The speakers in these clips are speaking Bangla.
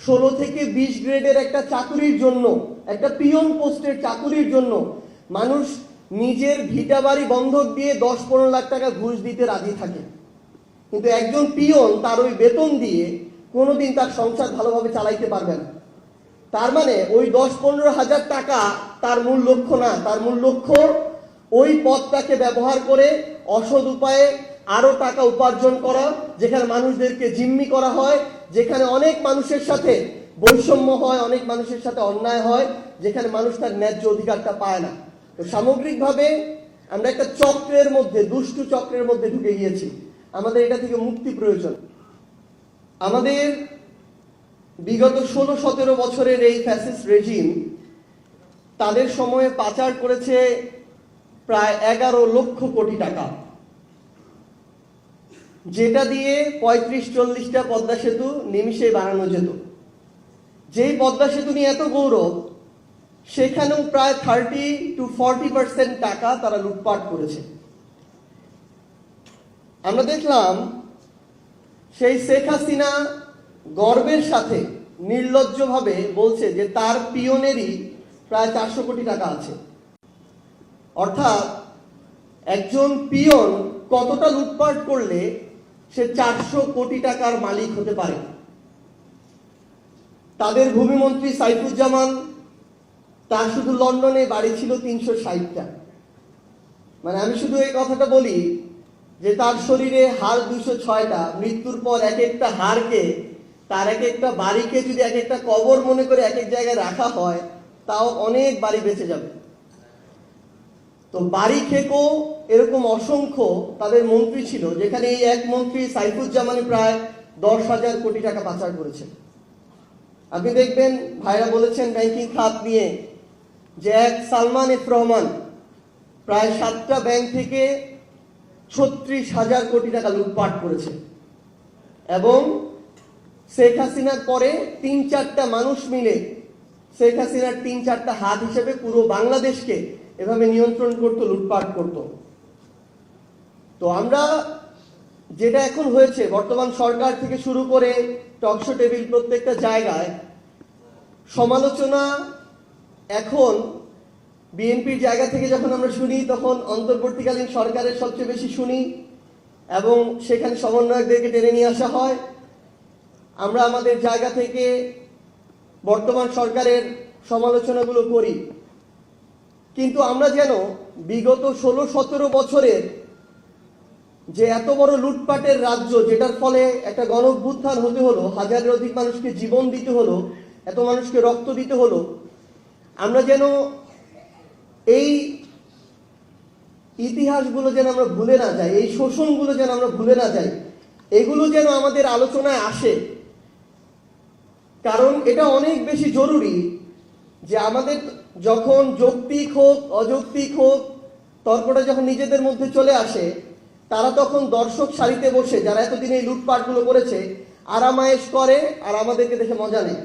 16 থেকে 20 গ্রেডের একটা চাকুরির জন্য, একটা পিয়ন পোস্টের চাকুরির জন্য মানুষ নিজের ভিটা বাড়ি বন্ধক দিয়ে 10-15 লাখ টাকা ঘুষ দিতে রাজি থাকে। কিন্তু একজন পিয়ন তার ওই বেতন দিয়ে কোনোদিন তার সংসার ভালোভাবে চালাইতে পারবে না। তার মানে ওই 10-15 হাজার টাকা তার মূল লক্ষ্য না। তার মূল লক্ষ্য ওই পদটাকে ব্যবহার করে অসৎ উপায়ে আরো টাকা উপার্জন করা, যেখানে মানুষদেরকে জিম্মি করা হয়, যেখানে অনেক মানুষের সাথে বৈষম্য হয়, অনেক মানুষের সাথে অন্যায় হয়, যেখানে মানুষ তার ন্যায্য অধিকারটা পায় না। তো সামগ্রিকভাবে আমরা একটা চক্রের মধ্যে, দুষ্টু চক্রের মধ্যে ঢুকে গিয়েছি। আমাদের এটা থেকে মুক্তি প্রয়োজন। আমাদের বিগত 16-17 বছরের এই ফ্যাসিস্ট রেজিম তাদের সময়ে পাচার করেছে প্রায় 11 লক্ষ কোটি টাকা, যেটা দিয়ে 35-40টা পদ্মা সেতু নিমিষে বানানো যেত। যেই পদ্মা সেতু নিয়ে এত গৌরব, সেখানেও প্রায় 30-40% টাকা তারা লুটপাট করেছে। আমরা দেখলাম সেই শেখ হাসিনা গর্বের সাথে নির্লজ্জভাবে বলছে যে তার পিয়নেরই প্রায় 400 কোটি টাকা আছে। অর্থাৎ একজন পিয়ন কতটা লুটপাট করলে সে 400 কোটি টাকার মালিক হতে পারে। তাদের ভূমিমন্ত্রী সাইফুজ্জামান, তার শুধু লন্ডনে বাড়ি ছিল 360টা। মানে আমি শুধু এই কথাটা বলি যে তার শরীরে হাড় 206টা, মৃত্যুর পর এক একটা হাড়কে, তার এক একটা বাড়িকে যদি এক একটা কবর মনে করে এক এক জায়গায় রাখা হয়, তাও অনেক বাড়ি বেঁচে যাবে। তো বাড়ি খেকো এরকম অসংখ্য তাদের মন্ত্রী ছিল, যেখানে এই এক মন্ত্রী সাইফুজ্জামানি প্রায় 10,000 কোটি টাকা পাচার করেছে। আপনি দেখবেন ভাইরা বলেছেন ব্যাংকিং খাত নিয়ে যে এক সালমান এফ রহমান প্রায় 7টা ব্যাংক থেকে 36,000 কোটি টাকা লুটপাট করেছে। এবং শেখ হাসিনার পরে 3-4টা মানুষ মিলে শেখ হাসিনার 3-4টা হাত হিসেবে পুরো বাংলাদেশকে এভাবে নিয়ন্ত্রণ করতো, লুটপাট করত। তো আমরা যেটা এখন হয়েছে, বর্তমান সরকার থেকে শুরু করে টকশো টেবিল প্রত্যেকটা জায়গায় সমালোচনা এখন বিএনপির জায়গা থেকে যখন আমরা শুনি, তখন অন্তর্বর্তীকালীন সরকারের সবচেয়ে বেশি শুনি এবং সেখানে সমন্বয়কদেরকে টেনে নিয়ে আসা হয়। আমরা আমাদের জায়গা থেকে বর্তমান সরকারের সমালোচনাগুলো করি, কিন্তু আমরা যেন বিগত 16-17 বছরের যে এত বড় লুটপাটের রাজ্য, যেটার ফলে একটা গণঅভ্যুত্থান হতে হলো, হাজারের অধিক মানুষকে জীবন দিতে হলো, এত মানুষকে রক্ত দিতে হলো, আমরা যেন এই ইতিহাসগুলো যেন আমরা ভুলে না যাই, এই শোষণগুলো যেন আমরা ভুলে না যাই, এগুলো যেন আমাদের আলোচনায় আসে। কারণ এটা অনেক বেশি জরুরি যে আমাদের যখন যৌক্তিক হোক অযৌক্তিক হোক তর্কটা যখন নিজেদের মধ্যে চলে আসে, তারা তখন দর্শক সারিতে বসে যারা এতদিন এই লুটপাটগুলো করেছে আরামায়েশ করে আর আমাদেরকে দেখে মজা নেয়।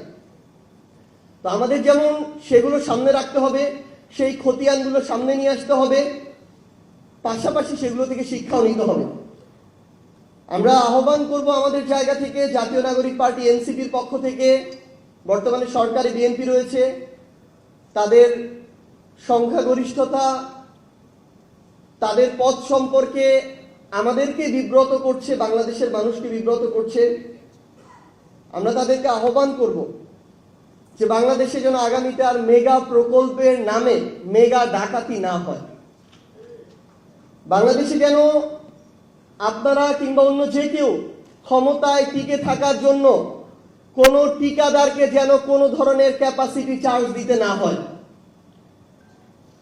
তো আমাদের যেমন সেগুলো সামনে রাখতে হবে, সেই খতিয়ানগুলো সামনে নিয়ে আসতে হবে, পাশাপাশি সেগুলো থেকে শিক্ষাও নিতে হবে। আমরা আহ্বান করব আমাদের জায়গা থেকে, জাতীয় নাগরিক পার্টি এনসিপির পক্ষ থেকে, বর্তমানে সরকারে বিএনপি রয়েছে, তাদের সংখ্যাগরিষ্ঠতা, তাদের পদ সম্পর্কে আমাদেরকে বিব্রত করছে, বাংলাদেশের মানুষকে বিব্রত করছে। আমরা তাদেরকে আহ্বান করব যে বাংলাদেশে যেন আগামীতে আর মেগা প্রকল্পের নামে মেগা ডাকাতি না হয়। বাংলাদেশে যেন আপনারা কিংবা অন্য যে কেউ ক্ষমতায় টিকে থাকার জন্য কোনো ঠিকাদারকে যেন কোনো ধরনের ক্যাপাসিটি চার্জ দিতে না হয়।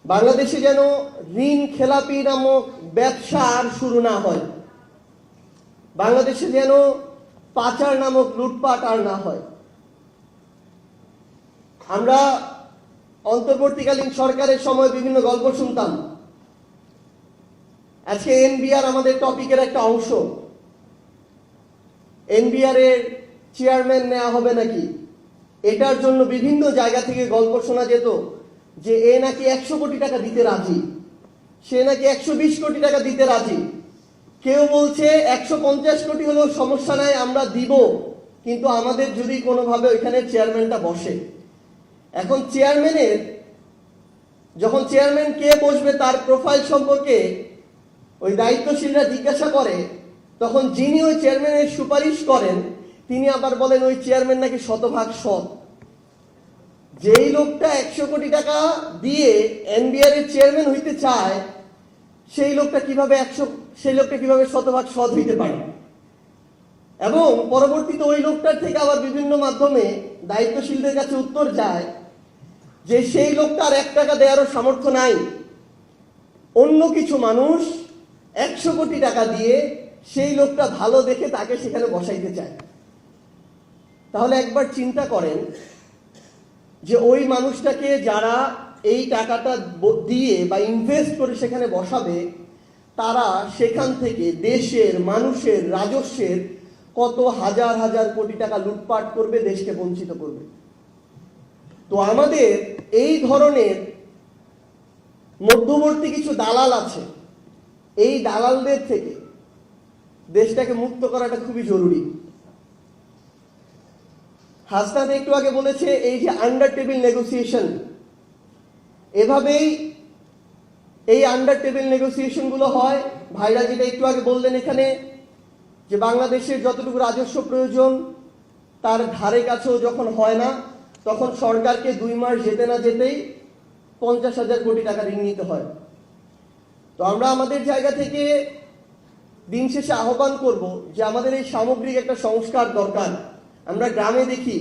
বাংলাদেশে যেন ঋণ খেলাপি নামক ব্যবসা আর শুরু না হয়। বাংলাদেশে যেন পাচার নামক লুটপাট আর না হয়। আমরা অন্তর্বর্তীকালীন সরকারের সময় বিভিন্ন গল্প শুনতাম। আজকে এনবিআর আমাদের টপিকের একটা অংশ। এনবিআর এর চেয়ারম্যান নেওয়া হবে নাকি, এটার জন্য বিভিন্ন জায়গা থেকে গল্প শোনা যেত যে এ নাকি 100 কোটি টাকা দিতে রাজি, সে নাকি 120 কোটি টাকা দিতে রাজি। কেউ বলছে 150 কোটি হলেও সমস্যা নাই, আমরা দিব, কিন্তু আমাদের যদি কোনোভাবে ওইখানে চেয়ারম্যানটা বসে, এখন চেয়ারম্যানের যখন চেয়ারম্যান কে বসবে তার প্রোফাইল সম্পর্কে ওই দায়িত্বশীলরা জিজ্ঞাসা করে, তখন যিনি ওই চেয়ারম্যানের সুপারিশ করেন তিনি আবার বলেন ওই চেয়ারম্যান নাকি শতভাগ সৎ। যেই লোকটা 100 কোটি টাকা দিয়ে এনবিআর এর চেয়ারম্যান হইতে চায় সেই লোকটা কিভাবে শতভাগ সৎ হইতে পারে? এবং পরবর্তীতে ওই লোকটার থেকে আবার বিভিন্ন মাধ্যমে দায়িত্বশীলদের কাছে উত্তর যায় যে সেই লোকটার 1 টাকা দেওয়ারও সামর্থ্য নাই, অন্য কিছু মানুষ 100 কোটি টাকা দিয়ে সেই লোকটা ভালো দেখে তাকে সেখানে বসাইতে চায়। তাহলে একবার চিন্তা করেন যে ওই মানুষটাকে যারা এই টাকাটা দিয়ে বা ইনভেস্ট করে সেখানে বসাবে, তারা সেখান থেকে দেশের মানুষের রাজস্বের কত হাজার হাজার কোটি টাকা লুটপাট করবে, দেশকে বঞ্চিত করবে। তো আমাদের এই ধরনের মধ্যবর্তী কিছু দালাল আছে, এই দালালদের থেকে দেশটাকে মুক্ত করাটা খুবই জরুরি। হাসনাত একটু আগে বলেছে এই যে আন্ডার টেবিল নেগোসিয়েশন, এভাবেই এই আন্ডার টেবিল নেগোসিয়েশন গুলো হয়। ভাইরা যেটা একটু আগে বললেন এখানে যে বাংলাদেশের যতটুকু রাজস্ব প্রয়োজন তার ধারে কাছেও যখন হয় না, তখন সরকারকে 2 মাস যেতে না যেতেই 50,000 কোটি টাকা ঋণ নিতে হয়। তো আমরা আমাদের জায়গা থেকে দিন শেষে আহ্বান করব যে আমাদের এই সামগ্রিক একটা সংস্কার দরকার। আমরা গ্রামে দেখি